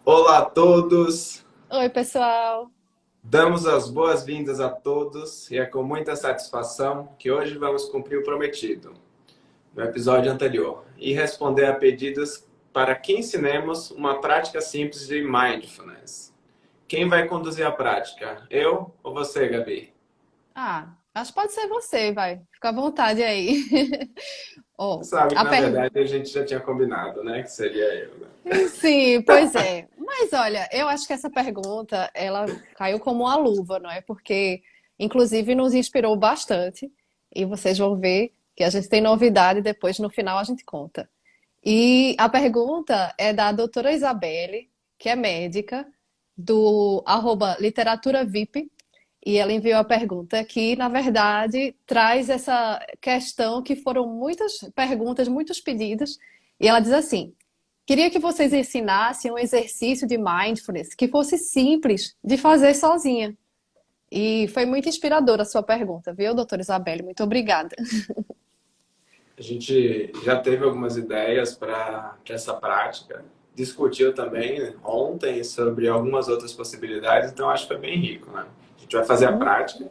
Olá a todos, Oi, pessoal. damos as boas-vindas a todos e é com muita satisfação que hoje vamos cumprir o prometido no episódio anterior e responder a pedidos para que ensinemos uma prática simples de mindfulness. Quem vai conduzir a prática? Eu ou você, Gabi? Acho que pode ser você, vai. Fica à vontade aí. Você Ó, sabe que a na per... verdade a gente já tinha combinado, né? Que seria eu, né? Sim, pois é. Mas olha, eu acho que essa pergunta, ela caiu como uma luva, não é? Porque, inclusive, nos inspirou bastante. E vocês vão ver que a gente tem novidade, depois no final a gente conta. E a pergunta é da doutora Isabelle, que é médica, do @literatura VIP. E ela enviou a pergunta que, na verdade, traz essa questão que foram muitas perguntas, muitos pedidos. E ela diz assim: queria que vocês ensinassem um exercício de mindfulness que fosse simples de fazer sozinha. E foi muito inspiradora a sua pergunta, viu, doutora Isabelle? Muito obrigada. A gente já teve algumas ideias para essa prática, discutiu também ontem sobre algumas outras possibilidades, então acho que foi bem rico, né? A gente vai fazer a prática.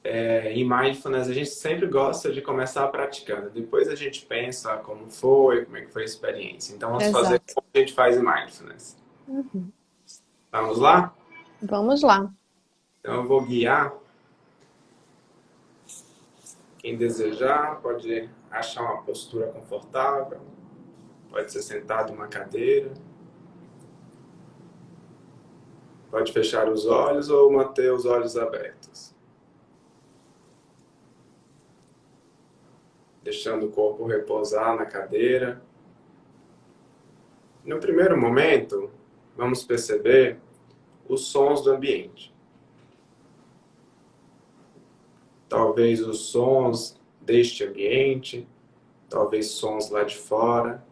Em Mindfulness, a gente sempre gosta de começar praticando, depois a gente pensa como foi, como é que foi a experiência. Então vamos fazer Exato. como a gente faz em Mindfulness. Vamos lá? Vamos lá. Então eu vou guiar. Quem desejar pode achar uma postura confortável, pode ser sentado em uma cadeira. Pode fechar os olhos ou manter os olhos abertos, deixando o corpo repousar na cadeira. No primeiro momento, vamos perceber os sons do ambiente. Talvez os sons deste ambiente, talvez sons lá de fora.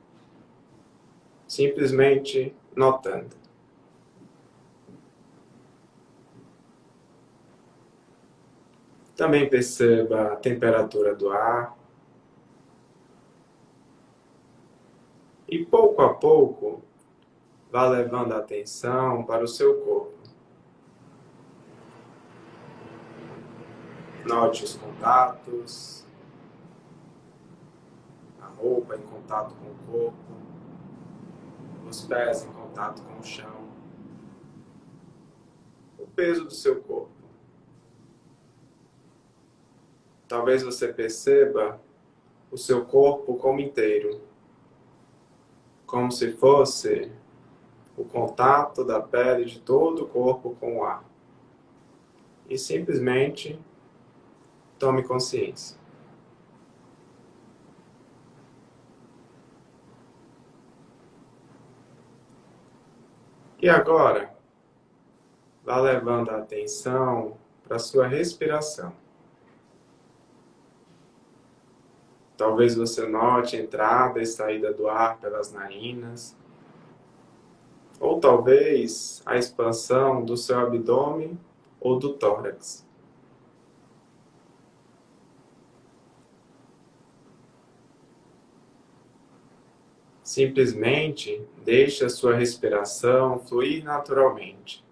Simplesmente notando. Também perceba a temperatura do ar. E pouco a pouco, vá levando a atenção para o seu corpo. Note os contatos, a roupa em contato com o corpo, os pés em contato com o chão, o peso do seu corpo. Talvez você perceba o seu corpo como inteiro, como se fosse o contato da pele de todo o corpo com o ar. E simplesmente tome consciência. E agora, vá levando a atenção para a sua respiração. Talvez você note a entrada e saída do ar pelas narinas, ou talvez a expansão do seu abdômen ou do tórax. Simplesmente deixe a sua respiração fluir naturalmente,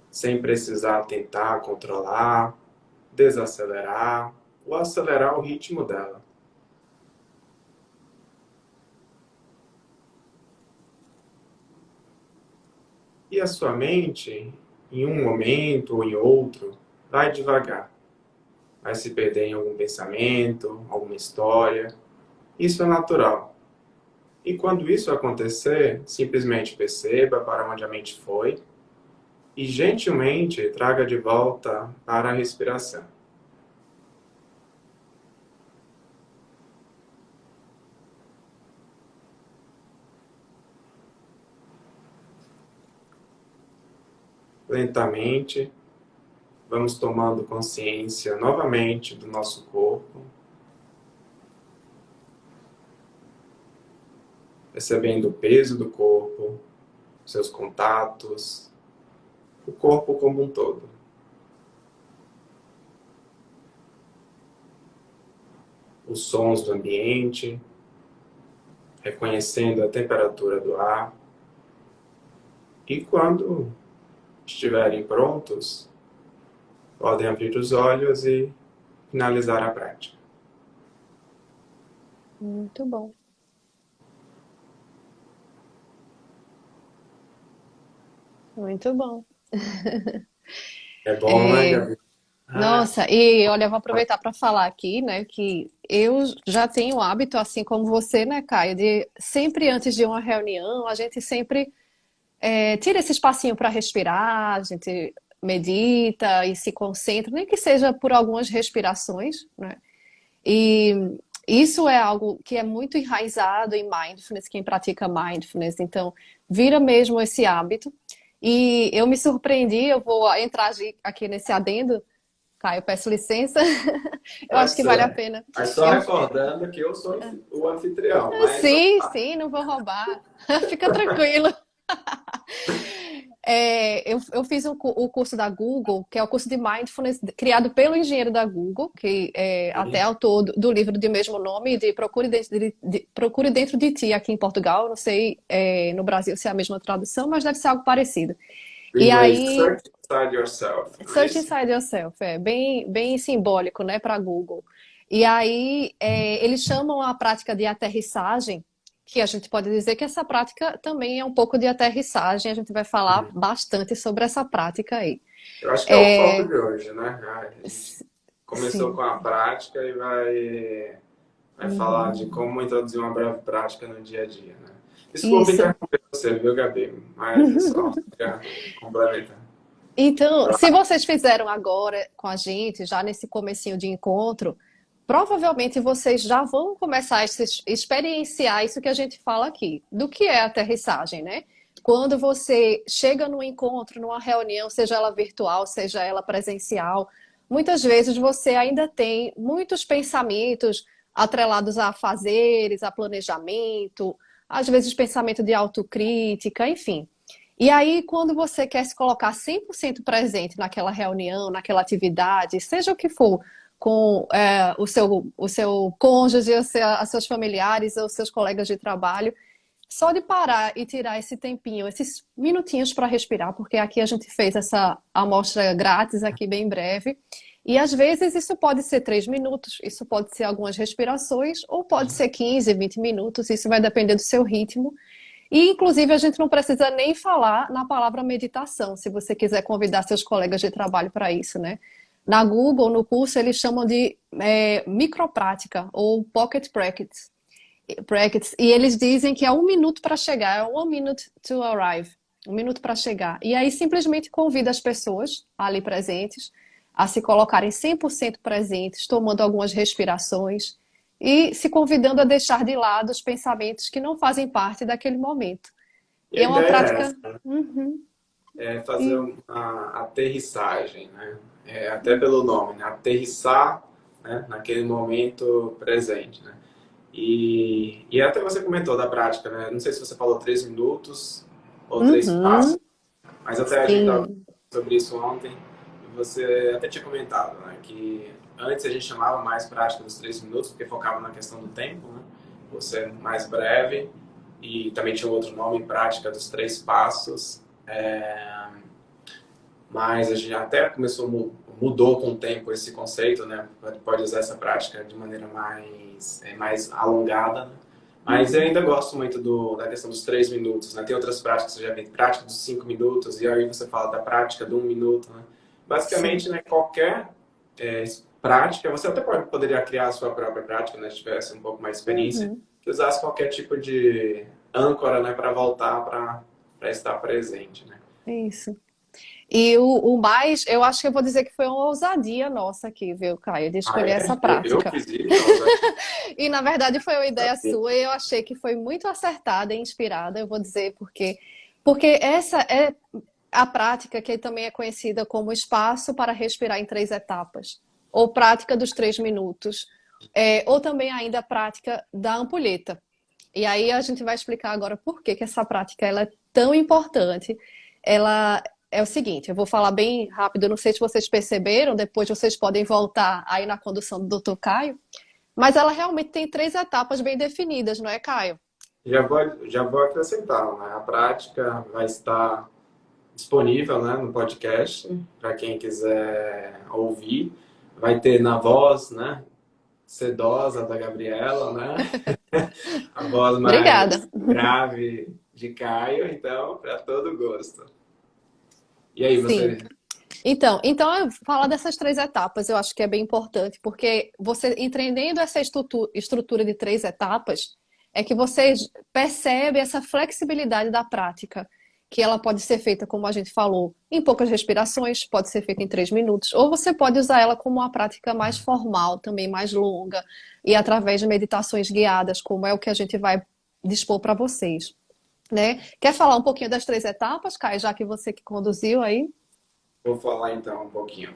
sem precisar tentar controlar, desacelerar ou acelerar o ritmo dela. E a sua mente, em um momento ou em outro, vai devagar. Vai se perder em algum pensamento, alguma história. Isso é natural. E quando isso acontecer, simplesmente perceba para onde a mente foi e gentilmente traga de volta para a respiração. Lentamente, vamos tomando consciência novamente do nosso corpo, percebendo o peso do corpo, seus contatos, o corpo como um todo. Os sons do ambiente, reconhecendo a temperatura do ar. E quando estiverem prontos, podem abrir os olhos e finalizar a prática. Muito bom. Muito bom. É bom, né, É, Gabi? Ah, nossa, e olha, eu vou aproveitar para falar aqui, né, que eu já tenho o hábito, assim como você, né, Caio, de sempre antes de uma reunião, a gente sempre tira esse espacinho para respirar, a gente medita e se concentra, nem que seja por algumas respirações, né? E isso é algo que é muito enraizado em mindfulness, quem pratica mindfulness, então vira mesmo esse hábito. E eu me surpreendi, eu vou entrar aqui nesse adendo, Caio, peço licença. Eu pode acho que vale a ser. pena. Mas só Eu, recordando que eu sou o anfitrião, mas sim, sim, não vou roubar. Fica tranquilo. Eu fiz o curso da Google, que é o curso de Mindfulness, criado pelo engenheiro da Google, que é até ok. autor do livro de mesmo nome, de Procure Dentro de Ti, aqui em Portugal. Não sei, no Brasil se é a mesma tradução, mas deve ser algo parecido. Em E inglês, aí, search inside yourself, não é Search isso? Inside Yourself, é bem, bem simbólico, né, para Google. E aí, eles chamam a prática de aterrissagem, que a gente pode dizer que essa prática também é um pouco de aterrissagem. A gente vai falar Uhum. bastante sobre essa prática aí. Eu acho que é o foco É, de hoje, né? A gente começou sim. com a prática e vai falar de Uhum. como introduzir uma breve prática no dia a dia, né? Desculpa Isso. interromper você, viu, Gabi? Mas é só para complementar. Então, se vocês fizeram agora com a gente, já nesse comecinho de encontro, provavelmente vocês já vão começar a experienciar isso que a gente fala aqui, do que é aterrissagem, né? Quando você chega num encontro, numa reunião, seja ela virtual, seja ela presencial, muitas vezes você ainda tem muitos pensamentos atrelados a fazeres, a planejamento, às vezes pensamento de autocrítica, enfim. E aí, quando você quer se colocar 100% presente naquela reunião, naquela atividade, seja o que for, com o seu cônjuge, os seus familiares, ou seus colegas de trabalho, só de parar e tirar esse tempinho, esses minutinhos para respirar, porque aqui a gente fez essa amostra grátis aqui bem breve. E às vezes isso pode ser 3 minutos, isso pode ser algumas respirações, ou pode ser 15, 20 minutos, isso vai depender do seu ritmo. E, inclusive, a gente não precisa nem falar na palavra meditação, se você quiser convidar seus colegas de trabalho para isso, né? Na Google, no curso, eles chamam de microprática ou pocket practice. E eles dizem que é 1 minuto para chegar, é 1 minute to arrive, 1 minuto para chegar. E aí simplesmente convida as pessoas ali presentes a se colocarem 100% presentes, tomando algumas respirações e se convidando a deixar de lado os pensamentos que não fazem parte daquele momento. E E a é uma ideia é prática. essa, Uhum. é fazer E- uma aterrissagem, né? Até pelo nome, né? Aterrissar, né? Naquele momento presente, né? E até você comentou da prática, né? Não sei se você falou 3 minutos ou 3 passos, Uhum. mas até a gente estava Sim. sobre isso ontem e você até tinha comentado, né? Que antes a gente chamava mais prática dos 3 minutos porque focava na questão do tempo, né? Você mais breve e também tinha outro nome, prática dos 3 passos. Mas a gente até mudou com o tempo esse conceito, né? Pode usar essa prática de maneira mais alongada, né? Mas eu ainda gosto muito da questão dos 3 minutos, né? Tem outras práticas, você já vê prática dos 5 minutos, e aí você fala da prática do 1 minuto, né? Sim. Basicamente, né, qualquer é, prática, você até poderia criar a sua própria prática, né? Se tivesse um pouco mais de experiência, Uhum. que usasse qualquer tipo de âncora, né, para voltar para estar presente, né? Isso. E o mais, eu acho que eu vou dizer que foi uma ousadia nossa aqui, viu, Caio, de Ah, escolher essa é? Eu prática. fiz isso, já E na verdade foi uma ideia sabia. sua e eu achei que foi muito acertada e inspirada, eu vou dizer porque essa é a prática que também é conhecida como espaço para respirar em 3 etapas, ou prática dos 3 minutos, ou também ainda a prática da ampulheta. E aí a gente vai explicar agora por que que essa prática ela é tão importante. Ela é o seguinte, eu vou falar bem rápido, não sei se vocês perceberam, depois vocês podem voltar aí na condução do Dr. Caio, mas ela realmente tem 3 etapas bem definidas, não é, Caio? Já vou acrescentar, né? A prática vai estar. disponível, né, no podcast, para quem quiser ouvir. Vai ter na voz, né, sedosa da Gabriela, né? A voz Obrigada. mais grave de Caio, então, para todo gosto. E aí, Sim. você? Falar dessas três etapas eu acho que é bem importante, porque você entendendo essa estrutura de três etapas, é que você percebe essa flexibilidade da prática, que ela pode ser feita, como a gente falou, em poucas respirações, pode ser feita em 3 minutos, ou você pode usar ela como uma prática mais formal, também mais longa, e através de meditações guiadas, como é o que a gente vai dispor para vocês, né? Quer falar um pouquinho das três etapas, Kai, já que você que conduziu aí? Vou falar então um pouquinho.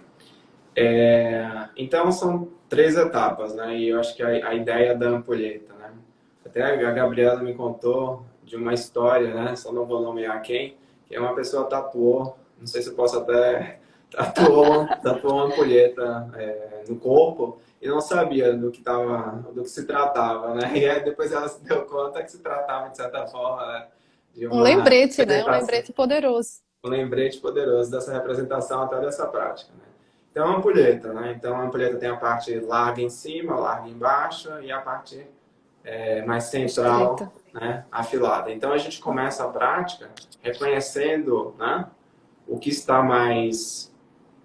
Então, são três etapas, né? E eu acho que a ideia da ampulheta, né? Até a Gabriela me contou de uma história, né? Só não vou nomear quem, que uma pessoa tatuou, não sei se eu posso até, tatuou uma ampulheta no corpo e não sabia do que se tratava, né? E aí depois ela se deu conta que se tratava, de certa forma, né? De Um uma lembrete, né? Um representação, lembrete poderoso. um lembrete poderoso dessa representação até dessa prática, né? Então, a ampulheta, né? Então, a ampulheta tem a parte larga em cima, larga embaixo e a parte mais Estreita. central, né? Afilada. Então, a gente começa a prática reconhecendo, né? O que está mais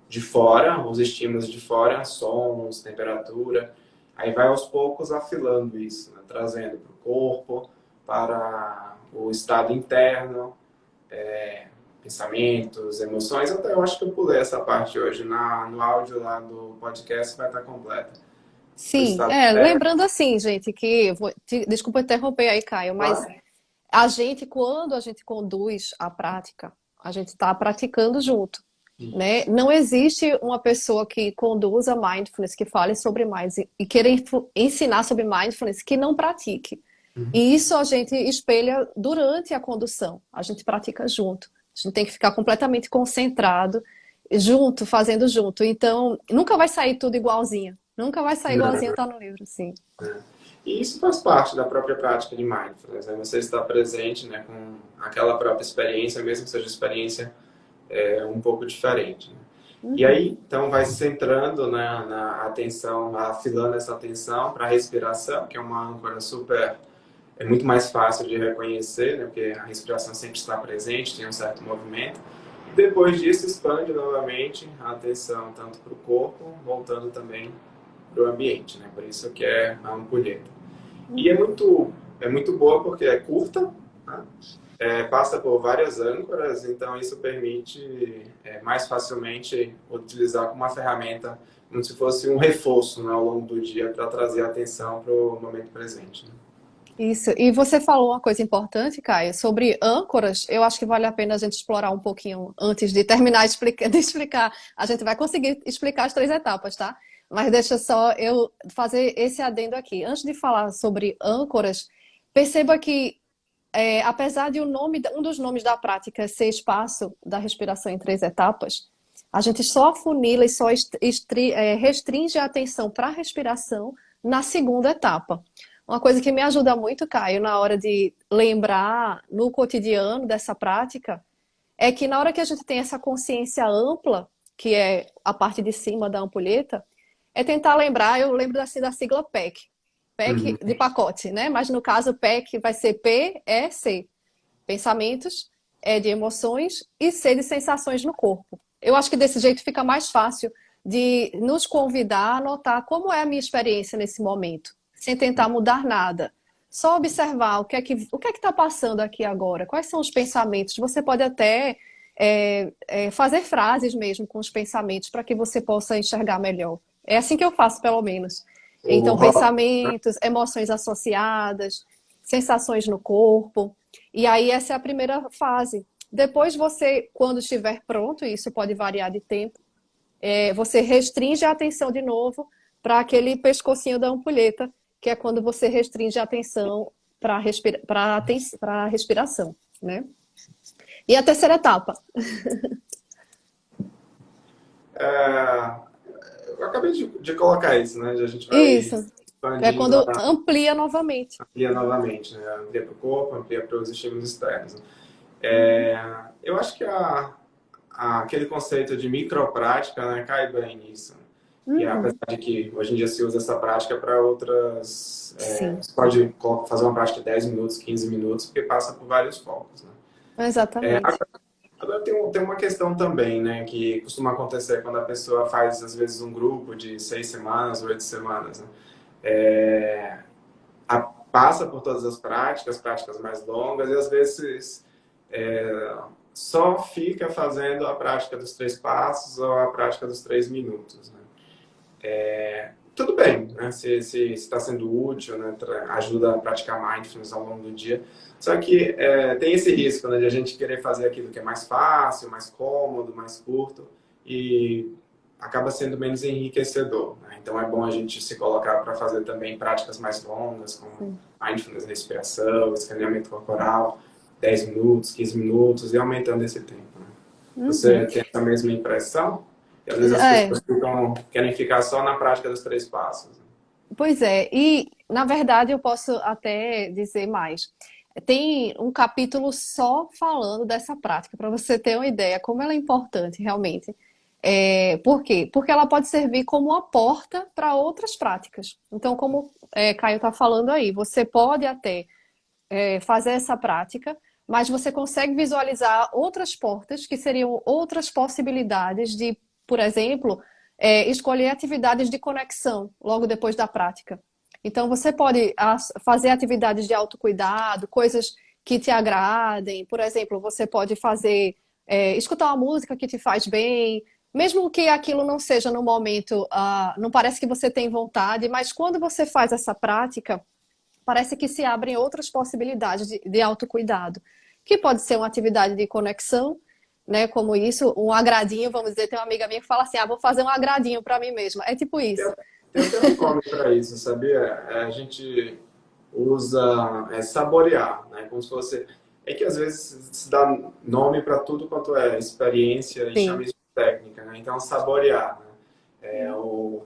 de fora, os estímulos de fora, sons, temperatura. Aí vai aos poucos afilando isso, né? Trazendo para o corpo, para o estado interno, pensamentos, emoções. Até eu acho que eu pulei essa parte hoje no áudio lá do podcast, vai estar completa. O Sim, estado interno, lembrando assim, gente, que desculpa interromper aí, Caio, mas claro. quando a gente conduz a prática, a gente está praticando junto, né? Não existe uma pessoa que conduza mindfulness, que fale sobre mindfulness e queira ensinar sobre mindfulness que não pratique. E isso a gente espelha durante a condução, a gente pratica junto. A gente tem que ficar completamente concentrado, junto, fazendo junto. Então, nunca vai sair tudo igualzinho. Nunca vai sair igualzinho tá no livro, sim. E isso faz parte da própria prática de mindfulness, né? Você está presente, né, com aquela própria experiência, mesmo que seja experiência um pouco diferente, né? E Uhum. aí, então, vai se centrando, né, na atenção, afilando essa atenção para a respiração, que é uma âncora super, é muito mais fácil de reconhecer, né, porque a respiração sempre está presente, tem um certo movimento. E depois disso, expande novamente a atenção, tanto para o corpo, voltando também para o ambiente, né? Por isso que é a ampulheta. E é muito boa porque é curta, né? Passa por várias âncoras, então isso permite mais facilmente utilizar como uma ferramenta, como se fosse um reforço, né, ao longo do dia para trazer atenção para o momento presente, né? Isso. E você falou uma coisa importante, Caio, sobre âncoras. Eu acho que vale a pena a gente explorar um pouquinho antes de terminar de explicar. A gente vai conseguir explicar as três etapas, tá? Mas deixa só eu fazer esse adendo aqui. Antes de falar sobre âncoras, perceba que apesar de um dos nomes da prática ser espaço da respiração em três etapas, a gente só afunila e só restringe a atenção para a respiração na segunda etapa. Uma coisa que me ajuda muito, Caio, na hora de lembrar no cotidiano dessa prática, é que na hora que a gente tem essa consciência ampla, que é a parte de cima da ampulheta, é tentar lembrar, eu lembro assim da sigla PEC, PEC Uhum. de pacote, né? Mas no caso, PEC vai ser PEC, pensamentos, E de emoções e C de sensações no corpo. Eu acho que desse jeito fica mais fácil de nos convidar a notar como é a minha experiência nesse momento, sem tentar mudar nada. Só observar o que é que está passando aqui agora, quais são os pensamentos. Você pode até fazer frases mesmo com os pensamentos para que você possa enxergar melhor. É assim que eu faço, pelo menos. O Então, Rob, pensamentos, emoções associadas, sensações no corpo. E aí, essa é a primeira fase. Depois, você, quando estiver pronto, e isso pode variar de tempo, você restringe a atenção de novo para aquele pescocinho da ampulheta, que é quando você restringe a atenção para a respiração, né? E a terceira etapa. é, eu acabei de colocar isso, né? A gente vai Isso. É expandindo quando amplia novamente. amplia novamente, né? Amplia para o corpo, amplia para os estímulos externos. Eu acho que aquele conceito de microprática, né, cai bem nisso. E Uhum. apesar de que hoje em dia se usa essa prática para outras... Sim, você pode fazer uma prática de 10 minutos, 15 minutos, porque passa por vários focos, né? exatamente. Agora tem uma questão também, né, que costuma acontecer quando a pessoa faz, às vezes, um grupo de 6 semanas, 8 semanas, né? É, passa por todas as práticas mais longas, e às vezes só fica fazendo a prática dos 3 passos ou a prática dos 3 minutos, né? Tudo bem, né? Se está sendo útil, né? Ajuda a praticar mindfulness ao longo do dia. Só que tem esse risco, né, de a gente querer fazer aquilo que é mais fácil, mais cômodo, mais curto, e acaba sendo menos enriquecedor, né? Então é bom a gente se colocar para fazer também práticas mais longas, como Sim. mindfulness, respiração, escaneamento corporal, 10 minutos, 15 minutos, e aumentando esse tempo, né? Uhum. Você tem essa mesma impressão? E às vezes as É, pessoas querem ficar só na prática dos 3 passos, né? pois é, e na verdade eu posso até dizer mais. Tem um capítulo só falando dessa prática, para você ter uma ideia como ela é importante realmente. Por quê? Porque ela pode servir como uma porta para outras práticas. Então, como Caio está falando aí, você pode até fazer essa prática, mas você consegue visualizar outras portas que seriam outras possibilidades de, por exemplo, escolher atividades de conexão logo depois da prática. Então, você pode fazer atividades de autocuidado, coisas que te agradem. Por exemplo, você pode fazer, escutar uma música que te faz bem, mesmo que aquilo não seja no momento, não parece que você tem vontade, mas quando você faz essa prática, parece que se abrem outras possibilidades de autocuidado, que pode ser uma atividade de conexão, né? Como isso, um agradinho, vamos dizer, tem uma amiga minha que fala assim, vou fazer um agradinho para mim mesma. É tipo isso. Tem, tem até um nome para isso, sabia? A gente usa saborear, né? Como se fosse... É que às vezes se dá nome para tudo quanto é experiência e chama Sim. isso de técnica, né? Então, saborear, né? O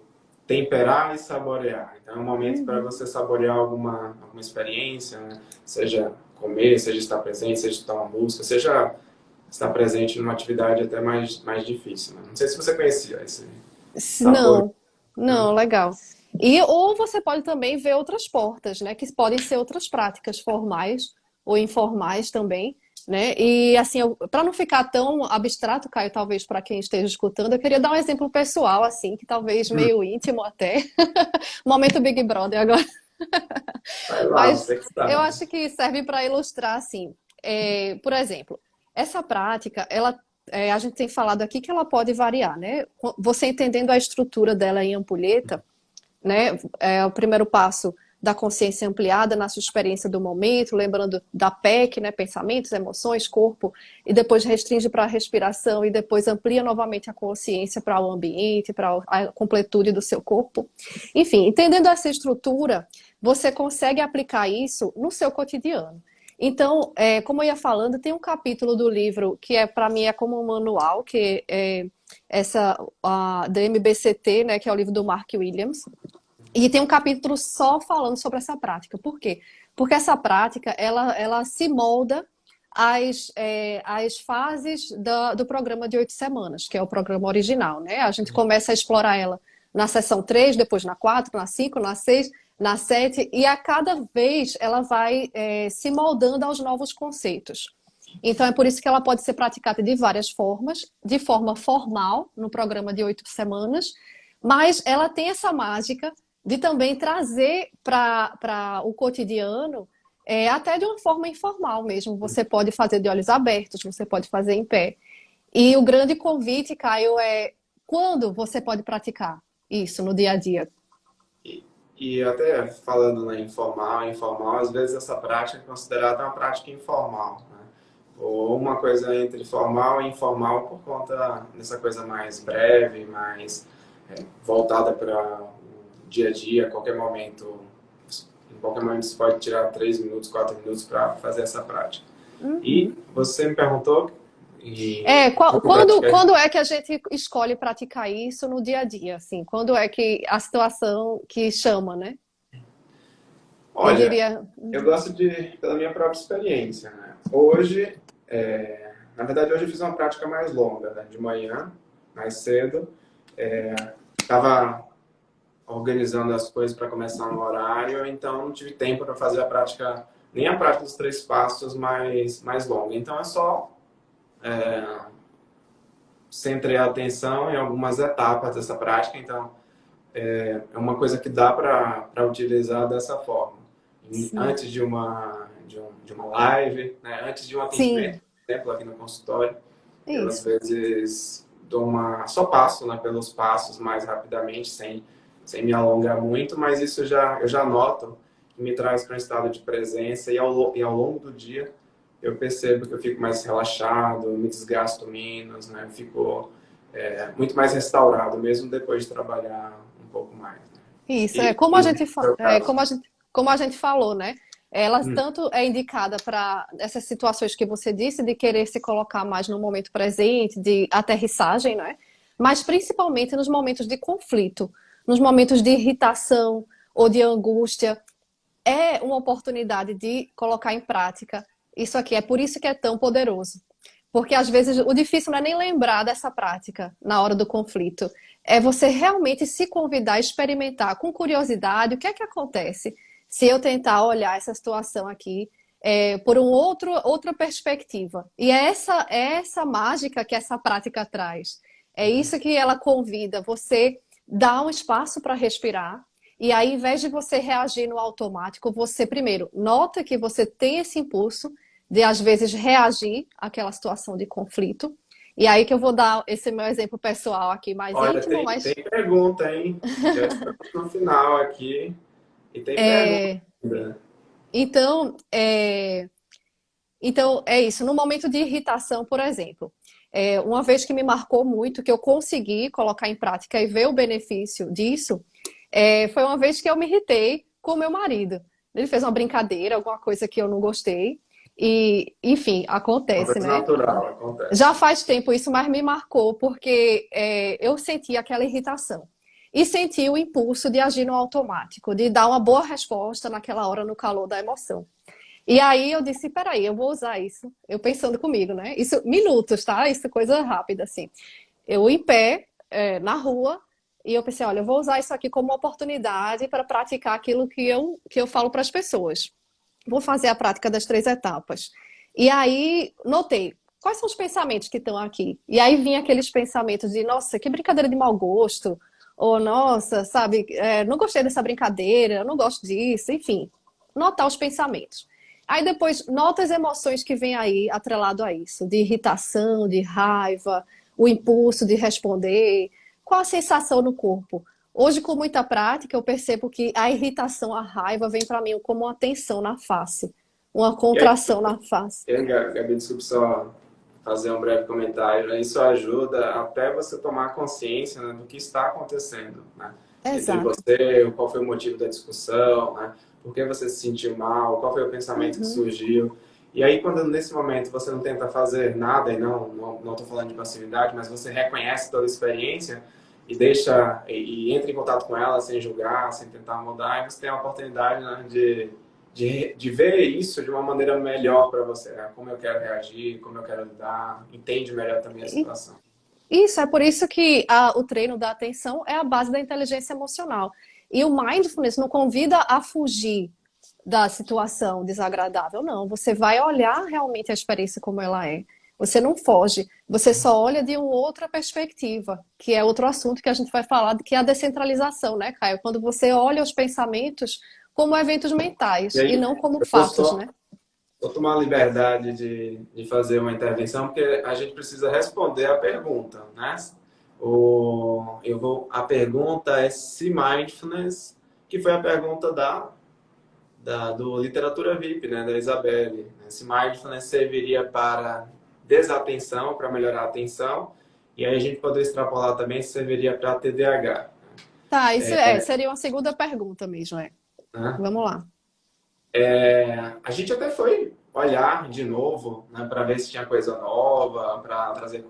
temperar e saborear. Então, é um momento para Uhum. você saborear alguma experiência, né? Seja comer, seja estar presente, seja escutar uma música, seja estar presente numa atividade até mais difícil, né? Não sei se você conhecia esse sabor, Não, né? não, legal. E ou você pode também ver outras portas, né? Que podem ser outras práticas formais ou informais também, né? E assim, para não ficar tão abstrato, Caio, talvez para quem esteja escutando, eu queria dar um exemplo pessoal, assim, que talvez meio íntimo até. Momento Big Brother agora. Vai lá, Mas você que eu sabe. acho que serve para ilustrar, assim. Por exemplo, essa prática, a gente tem falado aqui que ela pode variar, né? Você entendendo a estrutura dela em ampulheta, né? É o primeiro passo da consciência ampliada na sua experiência do momento, lembrando da PEC, né? Pensamentos, emoções, corpo, e depois restringe para a respiração e depois amplia novamente a consciência para o ambiente, para a completude do seu corpo. Enfim, entendendo essa estrutura, você consegue aplicar isso no seu cotidiano. Então, como eu ia falando, tem um capítulo do livro que para mim é como um manual, que é da MBCT, né, que é o livro do Mark Williams, e tem um capítulo só falando sobre essa prática. Por quê? Porque essa prática, ela se molda às fases do programa de 8 semanas, que é o programa original, né? A gente começa a explorar ela na sessão 3, depois na 4, na 5, na 6, na 7, e a cada vez ela vai se moldando aos novos conceitos. Então, é por isso que ela pode ser praticada de várias formas, de forma formal, no programa de 8 semanas, mas ela tem essa mágica de também trazer para o cotidiano, até de uma forma informal mesmo. Você pode fazer de olhos abertos, você pode fazer em pé. E o grande convite, Caio, é quando você pode praticar isso no dia a dia? E, e até falando, né, informal, às vezes essa prática é considerada uma prática informal, né? Ou uma coisa entre formal e informal por conta dessa coisa mais breve, mais voltada para o dia a dia, a qualquer momento. Em qualquer momento você pode tirar 3 minutos, 4 minutos para fazer essa prática. E Uhum. você me perguntou como Quando, praticar. quando é que a gente escolhe praticar isso no dia a dia, assim? Quando é que a situação que chama, né? Eu Olha, diria, eu gosto pela minha própria experiência, né? Hoje, Na verdade, hoje eu fiz uma prática mais longa, né? De manhã, mais cedo. Estava organizando as coisas para começar no horário, então não tive tempo para fazer a prática, nem a prática dos 3 passos mais longa. Então é só centrei a atenção em algumas etapas dessa prática, então é uma coisa que dá para utilizar dessa forma. Sim. Antes de uma live, né? Antes de um atendimento, Sim, por exemplo, aqui no consultório, eu às isso. vezes só passo, né, pelos passos mais rapidamente, sem me alongar muito, mas isso eu já noto que me traz para um estado de presença e ao longo do dia eu percebo que eu fico mais relaxado, me desgasto menos, né? Eu fico muito mais restaurado, mesmo depois de trabalhar um pouco mais. Né? Isso, E no seu caso? como a gente falou, né? Ela Hum, tanto é indicada para essas situações que você disse, de querer se colocar mais no momento presente, de aterrissagem, né? Mas principalmente nos momentos de conflito, nos momentos de irritação ou de angústia, é uma oportunidade de colocar em prática isso aqui. É por isso que é tão poderoso. Porque às vezes o difícil não é nem lembrar dessa prática na hora do conflito. É você realmente se convidar a experimentar com curiosidade o que é que acontece se eu tentar olhar essa situação aqui por outra perspectiva. E é essa mágica que essa prática traz. É isso que ela convida você dar um espaço para respirar. E aí, ao invés de você reagir no automático, você primeiro nota que você tem esse impulso de às vezes reagir àquela situação de conflito. E aí que eu vou dar esse meu exemplo pessoal aqui mais olha, íntimo, tem mas pergunta, hein? Já estamos no final aqui e tem pergunta é, ainda. então, então é isso. No momento de irritação, por exemplo, uma vez que me marcou muito, que eu consegui colocar em prática e ver o benefício disso, foi uma vez que eu me irritei com o meu marido. Ele fez uma brincadeira, alguma coisa que eu não gostei. E, enfim, Uma acontece, coisa né? natural, Já acontece. faz tempo isso, mas me marcou porque eu senti aquela irritação. E senti o impulso de agir no automático, de dar uma boa resposta naquela hora, no calor da emoção. E aí eu disse, peraí, eu vou usar isso. Eu pensando comigo, né? Isso, minutos, tá? Isso é coisa rápida, assim. Eu em pé, na rua, e eu pensei, olha, eu vou usar isso aqui como uma oportunidade para praticar aquilo que eu falo para as pessoas. Vou fazer a prática das 3 etapas. E aí, notei, quais são os pensamentos que estão aqui? E aí vinha aqueles pensamentos de, nossa, que brincadeira de mau gosto, ou nossa, sabe, não gostei dessa brincadeira, eu não gosto disso, enfim, notar os pensamentos. Aí depois, nota as emoções que vem aí atrelado a isso, de irritação, de raiva, o impulso de responder, qual a sensação no corpo? Hoje, com muita prática, eu percebo que a irritação, a raiva vem para mim como uma tensão na face, uma E aí, contração na face. Gabi, desculpa só fazer um breve comentário, né? Isso ajuda até você tomar consciência, né, do que está acontecendo, né? Entre Exato. você, qual foi o motivo da discussão, né? Por que você se sentiu mal, qual foi o pensamento que Uhum. surgiu. E aí, quando nesse momento você não tenta fazer nada, e não estou falando de passividade, mas você reconhece toda a experiência e e entra em contato com ela sem julgar, sem tentar mudar, e você tem a oportunidade, né, de ver isso de uma maneira melhor para você, né? Como eu quero reagir, como eu quero lidar, entende melhor também a E situação. isso é por isso que o treino da atenção é a base da inteligência emocional. E o mindfulness não convida a fugir da situação desagradável, não. Você vai olhar realmente a experiência como ela é. Você não foge, você só olha de uma outra perspectiva, que é outro assunto que a gente vai falar, que é a descentralização, né, Caio? Quando você olha os pensamentos como eventos E mentais e aí, não como eu vou fatos, né? vou tomar a liberdade de fazer uma intervenção, porque a gente precisa responder a pergunta, né? A pergunta é se mindfulness, que foi a pergunta do Literatura VIP, né, da Isabelle. Se mindfulness serviria para desatenção, para melhorar a atenção, e aí a gente poderia extrapolar também se serviria para TDAH. Tá, isso seria uma segunda pergunta mesmo, é. Né? Vamos lá. A gente até foi olhar de novo, né, para ver se tinha coisa nova, para trazer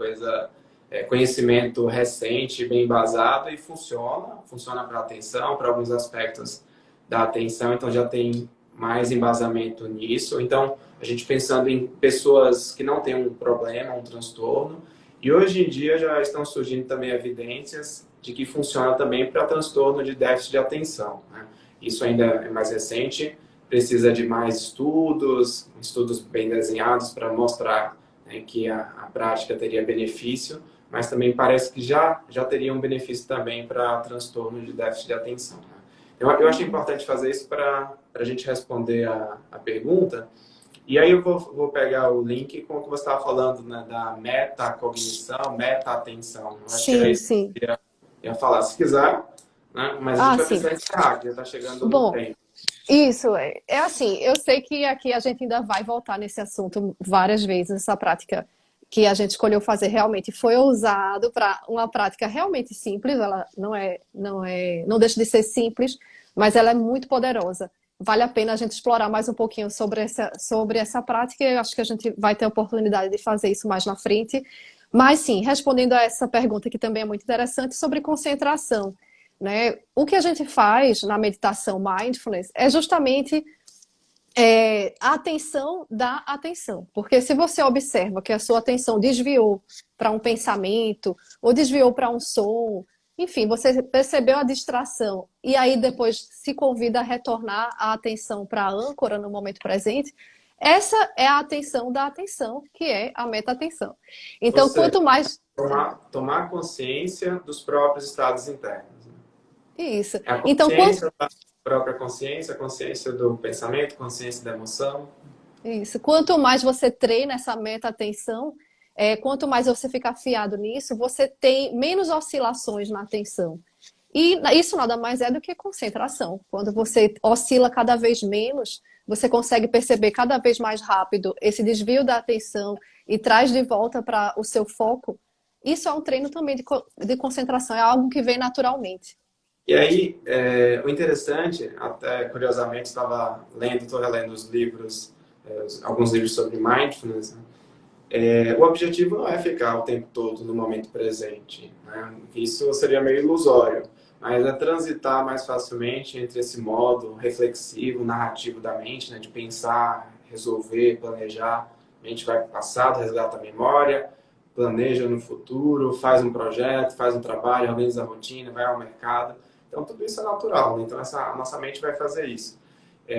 conhecimento recente, bem embasado, e funciona para atenção, para alguns aspectos da atenção, então já tem mais embasamento nisso. Então, a gente pensando em pessoas que não têm um problema, um transtorno, e hoje em dia já estão surgindo também evidências de que funciona também para transtorno de déficit de atenção, né? Isso ainda é mais recente, precisa de mais estudos, estudos bem desenhados para mostrar, né, que a prática teria benefício, mas também parece que já teria um benefício também para transtorno de déficit de atenção, né? Eu acho importante fazer isso para a gente responder a pergunta. E aí eu vou pegar o link com o que você estava falando, né, da metacognição, meta-atenção. Eu acho que era Sim, isso que sim. eu ia falar. Se quiser, né, mas a gente Ah, vai sim. precisar encerrar, que já está chegando no Bom, tempo. isso é assim, eu sei que aqui a gente ainda vai voltar nesse assunto várias vezes, essa prática que a gente escolheu fazer realmente foi ousado para uma prática realmente simples, ela não deixa de ser simples, mas ela é muito poderosa. Vale a pena a gente explorar mais um pouquinho sobre essa prática, e eu acho que a gente vai ter a oportunidade de fazer isso mais na frente. Mas sim, respondendo a essa pergunta que também é muito interessante sobre concentração, né? O que a gente faz na meditação mindfulness é justamente a atenção da atenção. Porque se você observa que a sua atenção desviou para um pensamento, ou desviou para um som, enfim, você percebeu a distração, e aí depois se convida a retornar a atenção para a âncora no momento presente, essa é a atenção da atenção, que é a meta-atenção. Ou Então, seja, quanto mais. tomar consciência dos próprios estados internos, né? Isso. É a Então, quanto consciência da própria consciência, a consciência do pensamento, consciência da emoção. Isso. Quanto mais você treina essa meta-atenção, quanto mais você fica afiado nisso, você tem menos oscilações na atenção. E isso nada mais é do que concentração. Quando você oscila cada vez menos, você consegue perceber cada vez mais rápido esse desvio da atenção e traz de volta para o seu foco. Isso é um treino também de concentração, é algo que vem naturalmente. E aí, o interessante, até curiosamente, estou relendo os livros, alguns livros sobre mindfulness, né? O objetivo não é ficar o tempo todo no momento presente, né? Isso seria meio ilusório, mas é transitar mais facilmente entre esse modo reflexivo, narrativo da mente, né? De pensar, resolver, planejar. A mente vai para o passado, resgata a memória, planeja no futuro, faz um projeto, faz um trabalho, organiza a rotina, vai ao mercado. Então, tudo isso é natural, né? Então, a nossa mente vai fazer isso.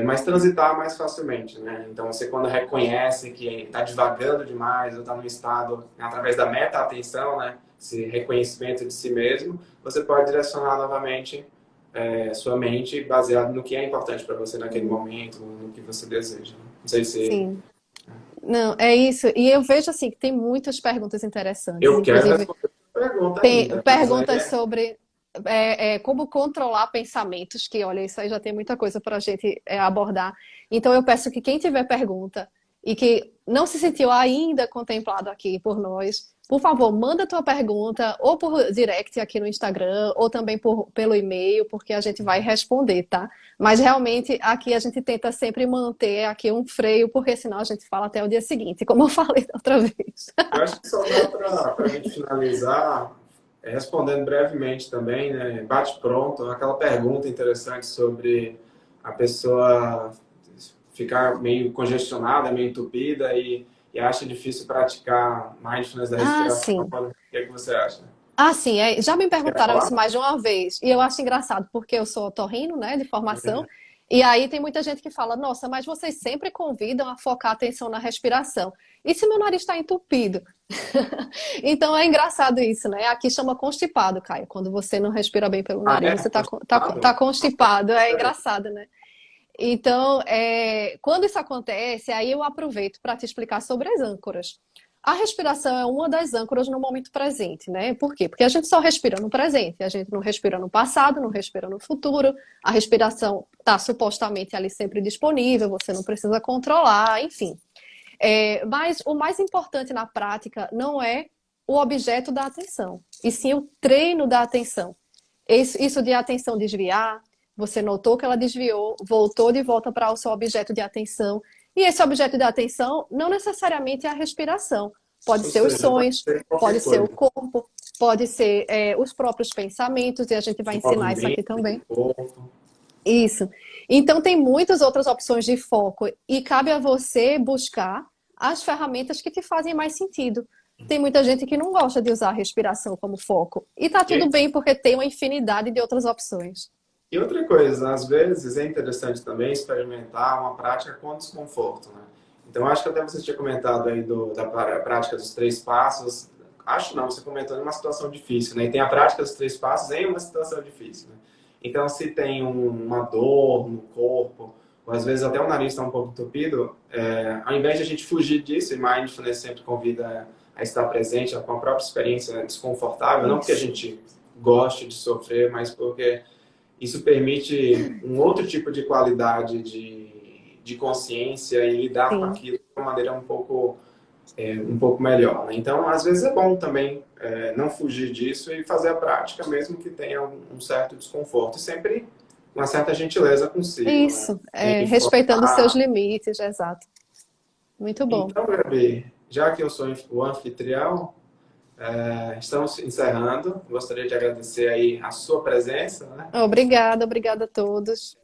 Mas transitar mais facilmente, né? Então, você quando reconhece que está divagando demais ou está num estado, através da meta-atenção, né? Esse reconhecimento de si mesmo, você pode direcionar novamente sua mente baseado no que é importante para você naquele momento, no que você deseja, né? Não sei se Sim. Não, é isso. E eu vejo assim que tem muitas perguntas interessantes, eu quero inclusive responder a pergunta tem ainda, mas aí perguntas sobre como controlar pensamentos, que olha, isso aí já tem muita coisa para a gente abordar. Então eu peço que quem tiver pergunta e que não se sentiu ainda contemplado aqui por nós, por favor, manda tua pergunta ou por direct aqui no Instagram ou também pelo e-mail, porque a gente vai responder, tá? Mas realmente aqui a gente tenta sempre manter aqui um freio, porque senão a gente fala até o dia seguinte, como eu falei da outra vez. eu acho que só dá para a gente finalizar respondendo brevemente também, né? Bate pronto, aquela pergunta interessante sobre a pessoa ficar meio congestionada, meio entupida e acha difícil praticar mindfulness da Ah, respiração. sim. O que é que você acha? Ah, sim, já me Quer perguntaram falar? isso mais de uma vez. E eu acho engraçado, porque eu sou otorrino, né, de formação. E aí tem muita gente que fala, nossa, mas vocês sempre convidam a focar a atenção na respiração. E se meu nariz está entupido? Então é engraçado isso, né? Aqui chama constipado, Caio. Quando você não respira bem pelo Ah, nariz, é? você tá Constipado? constipado. É engraçado, né? Então, quando isso acontece, aí eu aproveito para te explicar sobre as âncoras. A respiração é uma das âncoras no momento presente, né? Por quê? Porque a gente só respira no presente, a gente não respira no passado, não respira no futuro. A respiração está supostamente ali sempre disponível, você não precisa controlar, enfim. Mas o mais importante na prática não é o objeto da atenção, e sim o treino da atenção. Isso de atenção desviar, você notou que ela desviou, voltou de volta para o seu objeto de atenção. E esse objeto de atenção não necessariamente é a respiração. Pode Ou ser os seja, pode sonhos, ser pode qualquer ser o coisa. corpo, pode ser os próprios pensamentos, e a gente vai O ensinar isso aqui movimento do também. corpo. Isso. Então, tem muitas outras opções de foco e cabe a você buscar as ferramentas que te fazem mais sentido. Tem muita gente que não gosta de usar a respiração como foco. E tá tudo bem, porque tem uma infinidade de outras opções. E outra coisa, às vezes é interessante também experimentar uma prática com desconforto, né? Então, acho que até você tinha comentado aí da prática dos 3 passos. Acho não, você comentou em uma situação difícil, né? E tem a prática dos 3 passos em uma situação difícil, né? Então, se tem uma dor no corpo, ou às vezes até o nariz está um pouco entupido, ao invés de a gente fugir disso, e Mindfulness sempre convida a estar presente com a própria experiência desconfortável, não porque a gente goste de sofrer, mas porque isso permite um outro tipo de qualidade de consciência e lidar com Sim. aquilo de uma maneira um pouco melhor, né? Então, às vezes é bom também não fugir disso e fazer a prática, mesmo que tenha um certo desconforto. E sempre uma certa gentileza consigo, né? Isso, Sem respeitando os seus forçar. limites, exato. Muito bom. Então, Gabi, já que eu sou o anfitrião, estamos encerrando. Gostaria de agradecer aí a sua presença, né? Obrigada, obrigada a todos.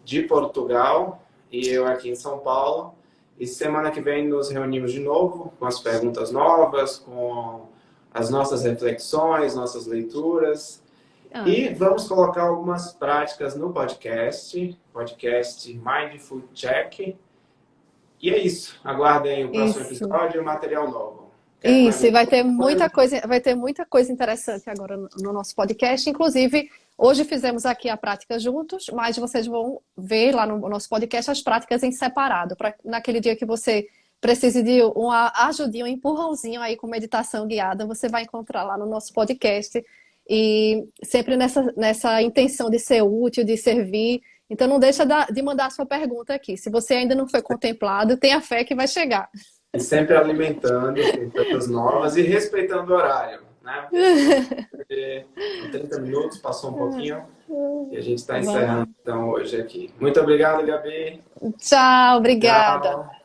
De Portugal e eu aqui em São Paulo. E semana que vem nos reunimos de novo com as perguntas novas, com as nossas reflexões, nossas leituras. E vamos colocar algumas práticas no podcast Mindful Check. E é isso. Aguardem o próximo Isso. episódio e o material novo. Isso, e vai ter muita coisa interessante agora no nosso podcast. Inclusive, hoje fizemos aqui a prática juntos, mas vocês vão ver lá no nosso podcast as práticas em separado, para naquele dia que você precise de uma ajudinha, um empurrãozinho aí com meditação guiada, você vai encontrar lá no nosso podcast. E sempre nessa intenção de ser útil, de servir. Então, não deixa de mandar a sua pergunta aqui. Se você ainda não foi contemplado, tenha fé que vai chegar. E sempre alimentando com coisas novas e respeitando o horário, né? Porque 30 minutos, passou um pouquinho e a gente está encerrando então hoje aqui. Muito obrigado, Gabi. Tchau, obrigada. Tchau.